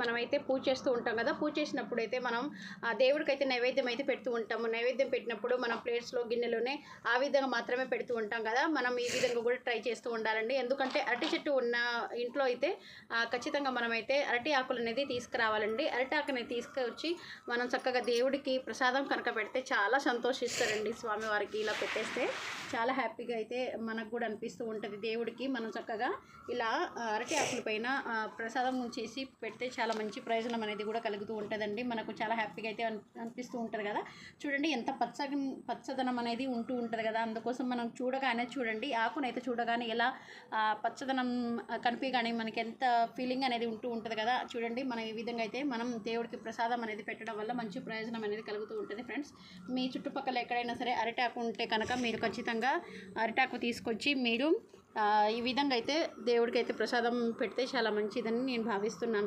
మనమైతే పూజ చేస్తూ ఉంటాం కదా. పూజ చేసినప్పుడు అయితే మనం దేవుడికి అయితే నైవేద్యం అయితే పెడుతూ ఉంటాము. నైవేద్యం పెట్టినప్పుడు మనం ప్లేట్స్లో గిన్నెలోనే ఆ విధంగా మాత్రమే పెడుతూ ఉంటాం కదా. మనం ఈ విధంగా కూడా ట్రై చేస్తూ ఉండాలండి. ఎందుకంటే అరటి చెట్టు ఉన్న ఇంట్లో అయితే ఖచ్చితంగా మనమైతే అరటి ఆకులు అనేది తీసుకురావాలండి. అరటి ఆకుని తీసుకొచ్చి మనం చక్కగా దేవుడికి ప్రసాదం కనుక పెడితే చాలా సంతోషిస్తారండి. స్వామివారికి ఇలా పెట్టేస్తే చాలా హ్యాపీగా అయితే మనకు కూడా అనిపిస్తూ ఉంటుంది. దేవుడికి మనం చక్కగా ఇలా అరటి ఆకుల పైన ప్రసాదం చేసి పెడితే చాలా మంచి ప్రయోజనం అనేది కూడా కలుగుతూ ఉంటుందండి. మనకు చాలా హ్యాపీగా అయితే అనిపిస్తూ ఉంటుంది కదా. చూడండి ఎంత పచ్చదనం అనేది ఉంటూ ఉంటుంది కదా. అందుకోసం మనం చూడండి ఆకునైతే చూడగానే ఎలా పచ్చదనం కనిపించగానే మనకి ఎంత ఫీలింగ్ అనేది ఉంటూ ఉంటుంది కదా. చూడండి మనం ఈ విధంగా అయితే మనం దేవుడికి ప్రసాదం అనేది పెట్టడం వల్ల మంచి ప్రయోజనం అనేది కలుగుతూ ఉంటుంది. ఫ్రెండ్స్, మీ చుట్టుపక్కల ఎక్కడైనా సరే అరిటాకు ఉంటే కనుక మీరు ఖచ్చితంగా అరిటాకు తీసుకొచ్చి మీరు ఈ విధంగా అయితే దేవుడికి అయితే ప్రసాదం పెడితే చాలా మంచిదని నేను భావిస్తున్నాను.